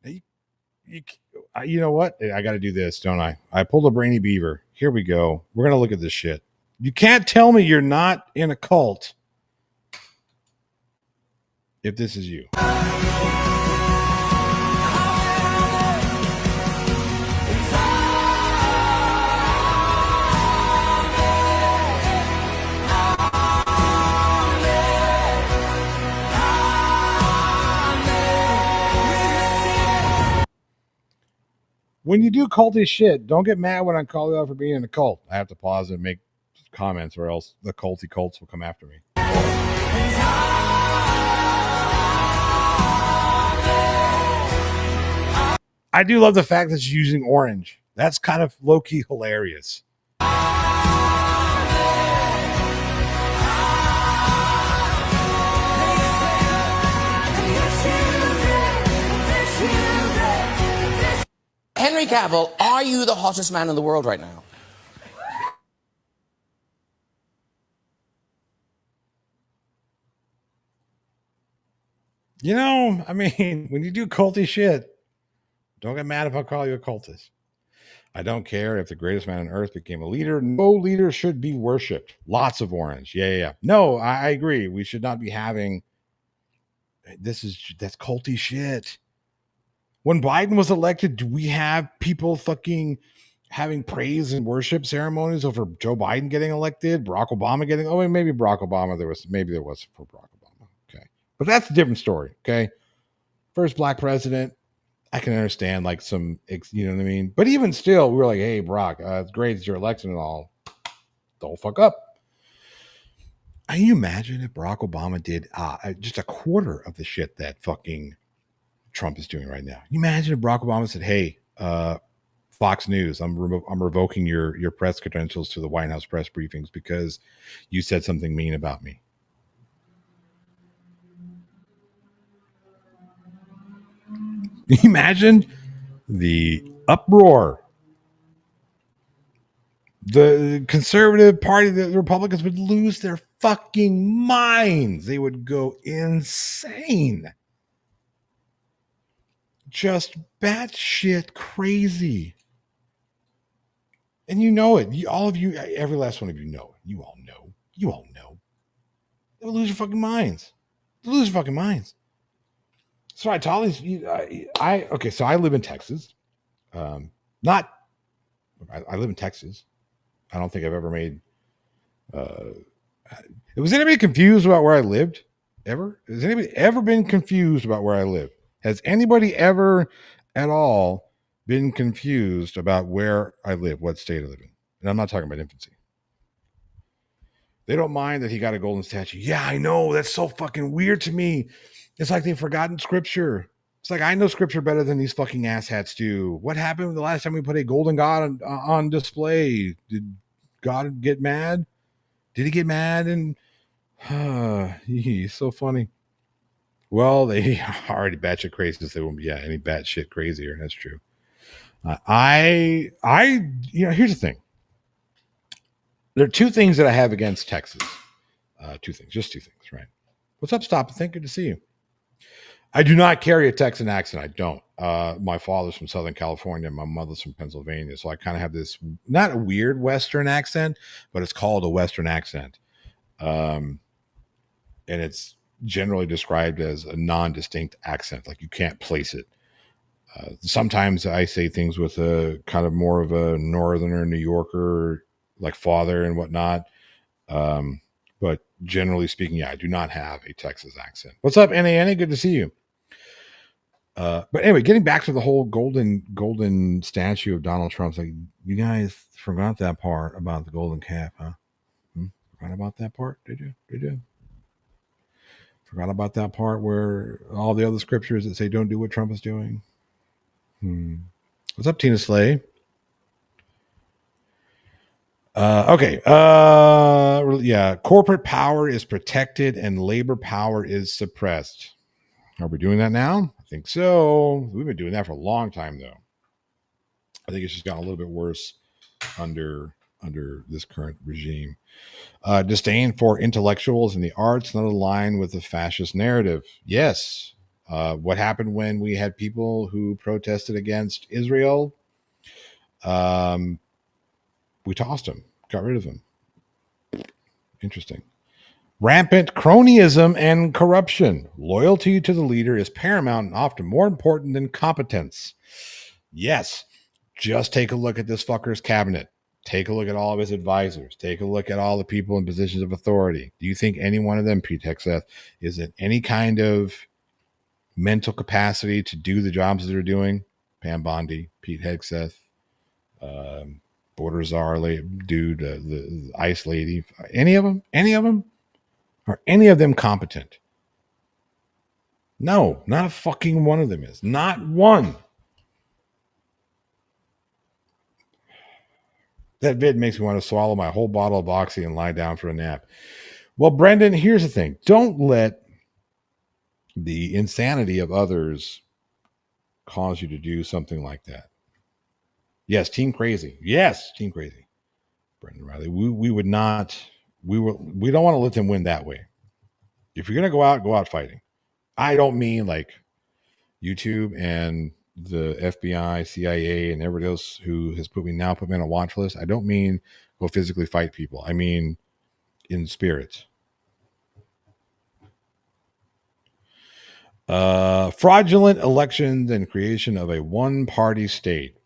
You, you, you know what? I got to do this, don't I? I pulled a brainy beaver. Here we go. We're gonna look at this shit. You can't tell me you're not in a cult if this is you. When you do culty shit, don't get mad when I call you out for being in a cult. I have to pause and make comments, or else the culty cults will come after me. I do love the fact that she's using orange. That's kind of low key hilarious. Henry Cavill, are you the hottest man in the world right now? You know, I mean, when you do culty shit, don't get mad if I call you a cultist. I don't care if the greatest man on earth became a leader. No leader should be worshipped. Lots of orange. Yeah. No, I agree. We should not be having that's culty shit. When Biden was elected, do we have people fucking having praise and worship ceremonies over Joe Biden getting elected, Barack Obama getting? Oh, maybe Barack Obama. There was for Barack Obama. Okay, but that's a different story. Okay, first black president. I can understand like some, you know what I mean. But even still, we were like, hey, Barack, it's great that you're elected and all. Don't fuck up. Can you imagine if Barack Obama did just a quarter of the shit that fucking Trump is doing right now? Can you imagine if Barack Obama said, "Hey, Fox News, I'm revoking your press credentials to the White House press briefings because you said something mean about me." Can you imagine the uproar? The conservative party, the Republicans would lose their fucking minds. They would go insane. Just batshit crazy. And you know it. All of you, every last one of you know it. You all know. You all know. They would lose your fucking minds. They lose your fucking minds. So I told these, okay, so I live in Texas. Not, I live in Texas. I don't think I've ever made, uh, was anybody confused about where I lived? Ever? Has anybody ever been confused about where I live? Has anybody ever at all been confused about where I live, what state I live in? And I'm not talking about infancy. They don't mind that he got a golden statue. Yeah, I know. That's so fucking weird to me. It's like they've forgotten scripture. It's like I know scripture better than these fucking asshats do. What happened the last time we put a golden god on display? Did God get mad? Did he get mad? And he's so funny. Well, they already batshit crazy. So they won't be any batshit crazier. That's true. Here's the thing. There are two things that I have against Texas. Two things, just two things, right? What's up, Stop and Think? Good to see you. I do not carry a Texan accent. I don't. My father's from Southern California. My mother's from Pennsylvania. So I kind of have this, not a weird Western accent, but it's called a Western accent. Um, and it's generally described as a non-distinct accent. Like you can't place it. Sometimes I say things with a kind of more of a Northerner New Yorker, like father and whatnot. Um, but generally speaking, yeah, I do not have a Texas accent. What's up, Annie? Annie, good to see you. But anyway, getting back to the whole golden statue of Donald Trump, like you guys forgot that part about the golden calf, huh? Hmm? Forgot about that part? Did you? Did you? Forgot about that part where all the other scriptures that say don't do what Trump is doing. Hmm. What's up, Tina Slay? Okay. Yeah. Corporate power is protected and labor power is suppressed. Are we doing that now? I think so. We've been doing that for a long time, though. I think it's just gotten a little bit worse under this current regime. Disdain for intellectuals and the arts, not aligned with the fascist narrative. Yes. What happened when we had people who protested against Israel? Um, we tossed them, got rid of them. Interesting. Rampant cronyism and corruption. Loyalty to the leader is paramount and often more important than competence. Yes. Just take a look at this fucker's cabinet. Take a look at all of his advisors. Take a look at all the people in positions of authority. Do you think any one of them, Pete Hegseth, is in any kind of mental capacity to do the jobs that they're doing? Pam Bondi, Pete Hegseth, um, Border Czar dude, the ICE lady. Any of them? Any of them? Are any of them competent? No, not a fucking one of them is. Not one. That vid makes me want to swallow my whole bottle of Oxy and lie down for a nap. Well, Brendan, here's the thing. Don't let the insanity of others cause you to do something like that. Yes, team crazy. Yes, team crazy. Brendan Riley. We would not we don't want to let them win that way. If you're gonna go out fighting. I don't mean like YouTube and the FBI, CIA, and everybody else who has put me on a watch list. I don't mean go physically fight people. I mean in spirit. Fraudulent elections and creation of a one-party state.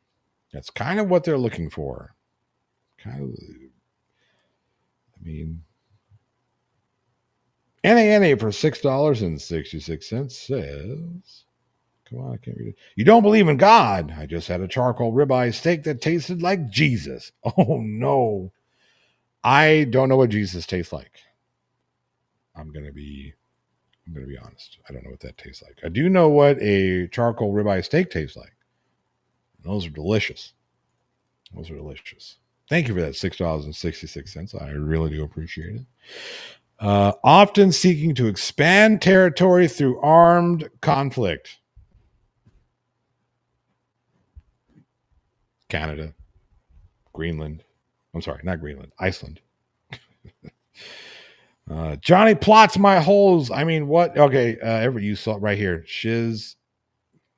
That's kind of what they're looking for. Kind of, I mean, NANA for $6.66 says, come on, I can't read it. You don't believe in God. I just had a charcoal ribeye steak that tasted like Jesus. Oh, no. I don't know what Jesus tastes like. I'm going to be honest. I don't know what that tastes like. I do know what a charcoal ribeye steak tastes like. Those are delicious. Those are delicious. Thank you for that $6.66. I really do appreciate it. Often seeking to expand territory through armed conflict. Canada, Greenland. I'm sorry, not Greenland, Iceland. Johnny plots my holes. I mean, what? Okay, everybody, you saw it right here. Shiz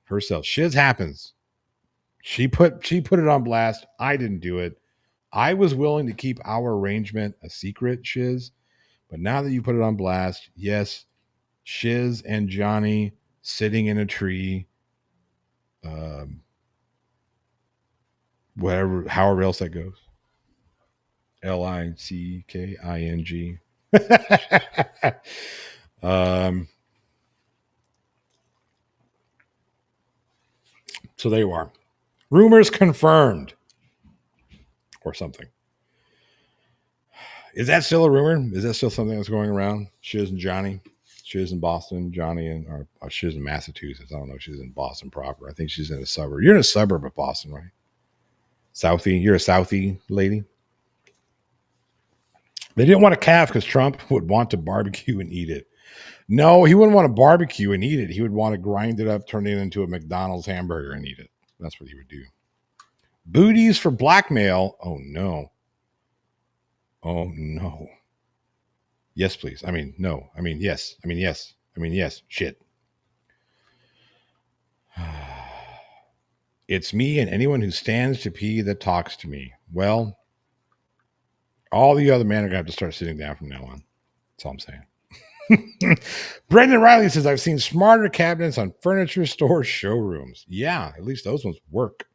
herself. Shiz happens. She put it on blast. I didn't do it. I was willing to keep our arrangement a secret, Shiz. But now that you put it on blast, yes, Shiz and Johnny sitting in a tree, um, whatever, however else that goes. Licking. um, so there you are. Rumors confirmed, or something. Is that still a rumor? Is that still something that's going around? Shiz and Johnny, Shiz in Boston, Johnny and or Shiz in Massachusetts. I don't know if she's in Boston proper. I think she's in a suburb. You're in a suburb of Boston, right? Southie. You're a Southie lady. They didn't want a calf because Trump would want to barbecue and eat it. No, he wouldn't want to barbecue and eat it. He would want to grind it up, turn it into a McDonald's hamburger and eat it. That's what he would do. Booties for blackmail. Oh, no. Oh, no. Yes, please. I mean, no. I mean, yes. I mean, yes. I mean, yes. Shit. It's me and anyone who stands to pee that talks to me. Well, all the other men are going to have to start sitting down from now on. That's all I'm saying. Brendan Riley says, I've seen smarter cabinets on furniture store showrooms. Yeah, at least those ones work.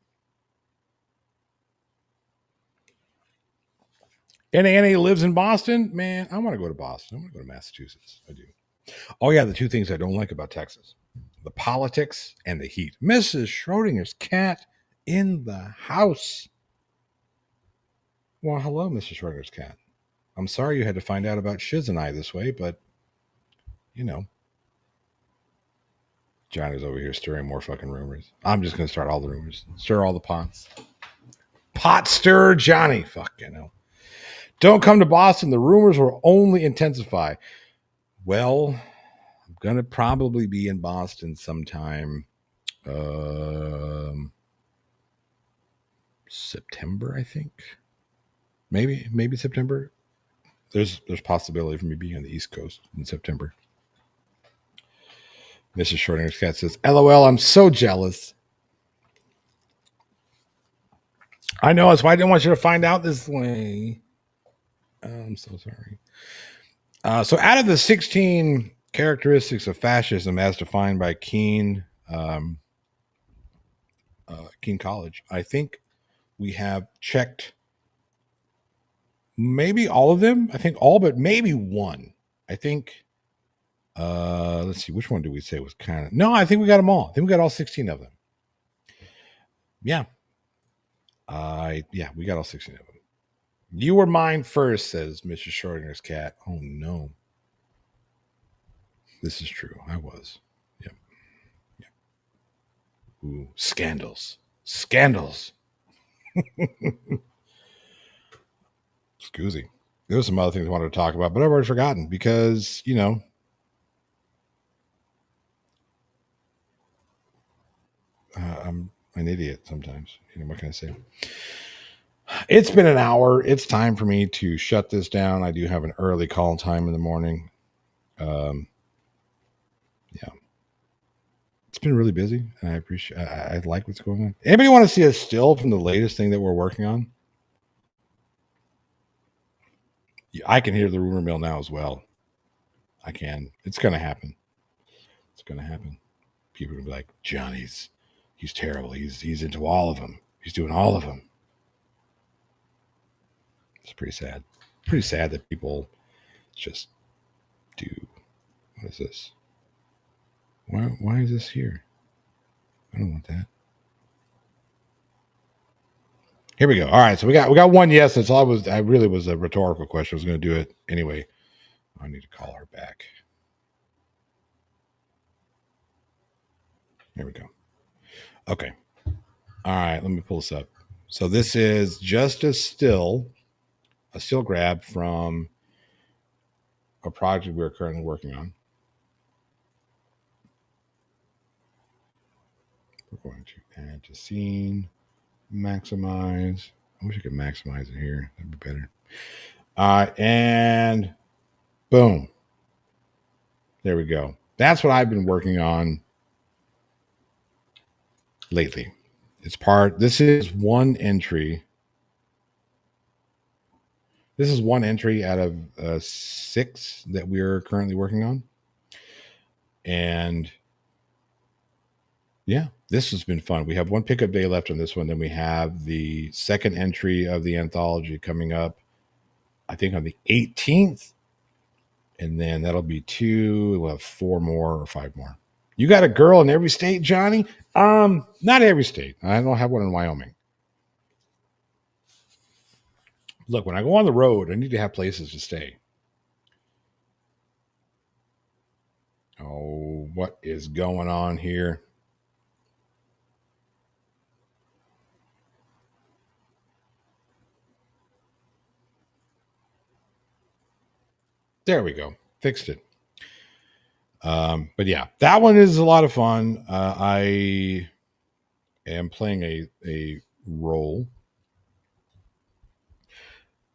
Anna lives in Boston. Man, I want to go to Boston. I want to go to Massachusetts. I do. Oh, yeah, the two things I don't like about Texas, the politics and the heat. Mrs. Schrodinger's cat in the house. Well, hello, Mrs. Schrodinger's cat. I'm sorry you had to find out about Shiz and I this way, but, you know, John is over here stirring more fucking rumors. I'm just going to start all the rumors. Stir all the pots. Pot stir Johnny. Fuck, you know. Don't come to Boston. The rumors will only intensify. Well, I'm going to probably be in Boston sometime September, I think. Maybe September. There's possibility for me being on the East Coast in September. Mrs. Schrodinger's cat says, LOL, I'm so jealous. I know, that's why I didn't want you to find out this way. Oh, I'm so sorry. So out of the 16 characteristics of fascism as defined by Keene College, I think we have checked maybe all of them. I think all but maybe one. I think, let's see, which one do we say was kind of, no, I think we got them all. I think we got all 16 of them. Yeah. We got all 16 of them. You were mine first, says Mr. Schrodinger's cat. Oh, no. This is true. I was. Yep. Yep. Ooh, scandals. Scandals. Scoozy. There's some other things I wanted to talk about, but I've already forgotten because, you know, I'm an idiot sometimes. You know, what can I say? It's been an hour. It's time for me to shut this down. I do have an early call time in the morning. Yeah. It's been really busy, and I appreciate. I like what's going on. Anybody want to see a still from the latest thing that we're working on? I can hear the rumor mill now as well. I can. It's going to happen. It's going to happen. People are going to be like, he's terrible. He's into all of them. He's doing all of them. It's pretty sad. Pretty sad that people just do. What is this? Why is this here? I don't want that. Here we go. All right, so we got one yes. That's all. I really was a rhetorical question. I was going to do it anyway. I need to call her back. Here we go. Okay. All right, let me pull this up. So this is just a still grab from a project we're currently working on. We're going to add to scene, maximize. I wish I could maximize it here. That'd be better. And boom. There we go. That's what I've been working on lately. This is one entry. This is one entry out of 6 that we're currently working on. And yeah, this has been fun. We have one pickup day left on this one. Then we have the second entry of the anthology coming up, I think on the 18th. And then that'll be 2. We'll have 4 more or 5 more. You got a girl in every state, Johnny? Not every state. I don't have one in Wyoming. Look, when I go on the road, I need to have places to stay. Oh, what is going on here? There we go. Fixed it. But yeah, that one is a lot of fun. I am playing a role.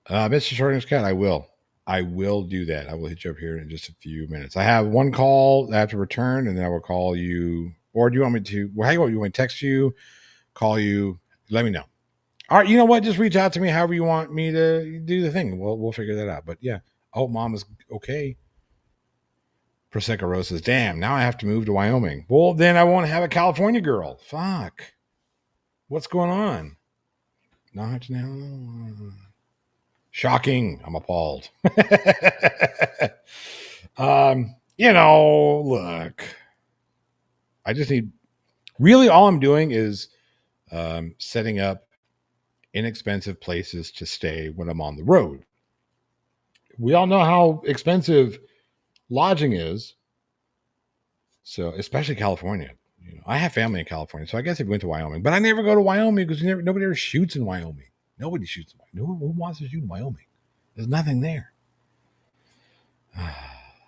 Mr. Shorting's cat, I will do that. I will hit you up here in just a few minutes. I have one call I have to return, and then I will call you. Or do you want me to? Well, how you want me to text you, call you? Let me know. All right, you know what? Just reach out to me however you want me to do the thing. We'll figure that out. But yeah, I hope mom is okay. Prosecco Rose says, "Damn, now I have to move to Wyoming. Well, then I won't have a California girl. Fuck, what's going on? Not now. Shocking. I'm appalled. Look, I just need really all I'm doing is setting up inexpensive places to stay when I'm on the road. We all know how expensive lodging is. So, especially California. I have family in California, so I guess if we went to Wyoming, but I never go to Wyoming because nobody ever shoots in Wyoming. Nobody shoots in Wyoming. Who wants to shoot in Wyoming? There's nothing there.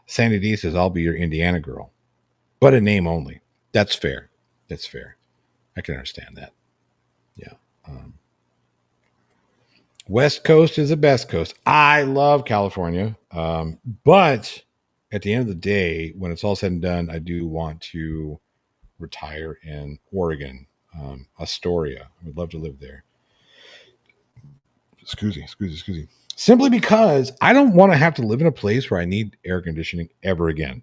Sandy D says, I'll be your Indiana girl, but a name only. That's fair. That's fair. I can understand that. Yeah. West Coast is the best coast. I love California. But at the end of the day, when it's all said and done, I do want to retire in Oregon, Astoria. I would love to live there. Excuse me. Simply because I don't want to have to live in a place where I need air conditioning ever again.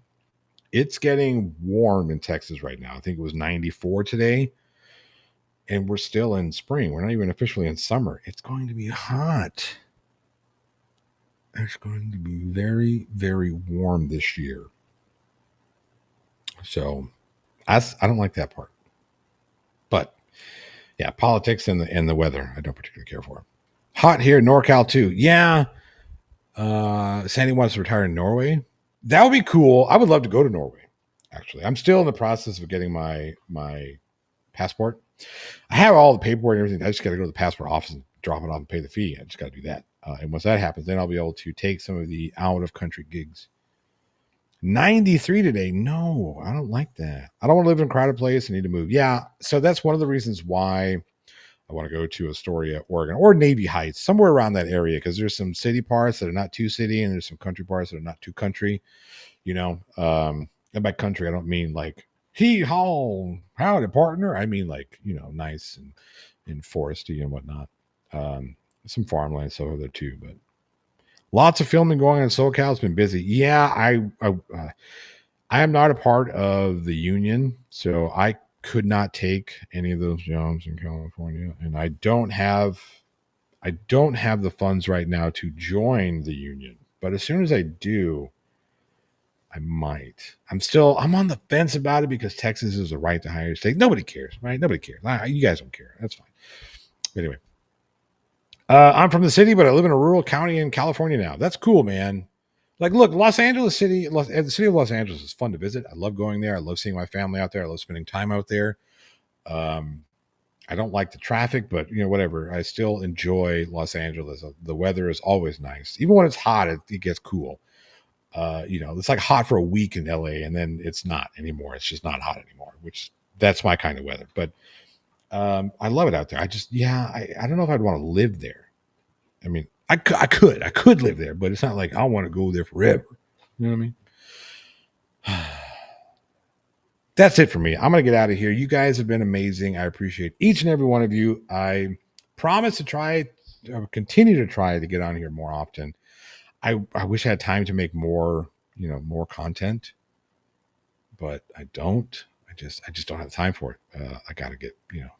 It's getting warm in Texas right now. I think it was 94 today. And we're still in spring. We're not even officially in summer. It's going to be hot. It's going to be very, very warm this year. So I don't like that part. But yeah, politics and the weather, I don't particularly care for. Hot here, NorCal too. Yeah. Sandy wants to retire in Norway. That would be cool. I would love to go to Norway. Actually, I'm still in the process of getting my passport. I have all the paperwork and everything. I just got to go to the passport office and drop it off and pay the fee. I just got to do that. And once that happens, then I'll be able to take some of the out of country gigs. 93 today. No, I don't like that. I don't want to live in a crowded place. I need to move. Yeah. So that's one of the reasons why I want to go to Astoria, Oregon, or Navy Heights, somewhere around that area, because there's some city parts that are not too city, and there's some country parts that are not too country. And by country, I don't mean like hee haw, howdy partner. I mean like nice and foresty and whatnot. Some farmland so over there too, but lots of filming going on in SoCal. It's been busy. Yeah, I am not a part of the union, so I could not take any of those jobs in California, and I don't have the funds right now to join the union. But as soon as I do, I might. I'm on the fence about it because Texas is a right to hire state. Nobody cares, right? Nobody cares. You guys don't care. That's fine. But anyway, I'm from the city, but I live in a rural county in California now. That's cool, man. Like, look, Los Angeles City, the city of Los Angeles is fun to visit. I love going there. I love seeing my family out there. I love spending time out there. Um, I don't like the traffic, but whatever. I still enjoy Los Angeles. The weather is always nice. Even when it's hot, it gets cool. It's like hot for a week in LA and then it's not anymore. It's just not hot anymore, which that's my kind of weather. But I love it out there. I don't know if I'd want to live there. I mean, I could live there, but it's not like I want to go there forever. You know what I mean? That's it for me. I'm going to get out of here. You guys have been amazing. I appreciate each and every one of you. I promise to continue to try to get on here more often. I wish I had time to make more content, but I don't. I just don't have time for it. I got to get, you know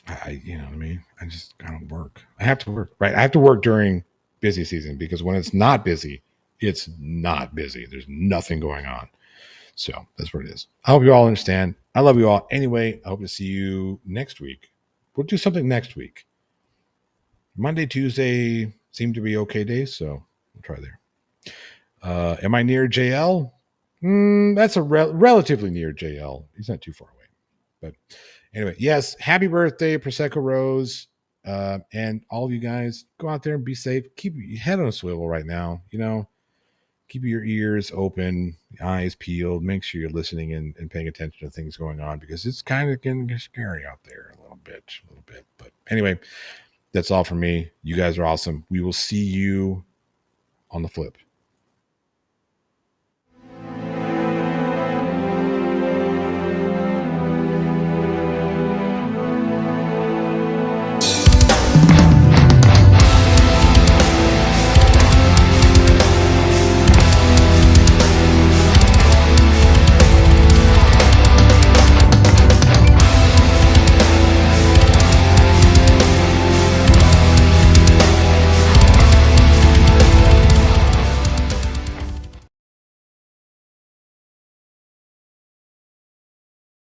what I mean? I don't work. I have to work, right? I have to work during busy season because when it's not busy, it's not busy. There's nothing going on. So that's what it is. I hope you all understand. I love you all. Anyway, I hope to see you next week. We'll do something next week. Monday, Tuesday seem to be okay days, so we'll try there. Am I near JL? That's a relatively near JL. He's not too far away. But anyway, yes, happy birthday, Prosecco Rose. And all of you guys, go out there and be safe. Keep your head on a swivel right now. Keep your ears open, eyes peeled. Make sure you're listening and paying attention to things going on because it's kind of getting scary out there a little bit. But anyway, that's all from me. You guys are awesome. We will see you on the flip.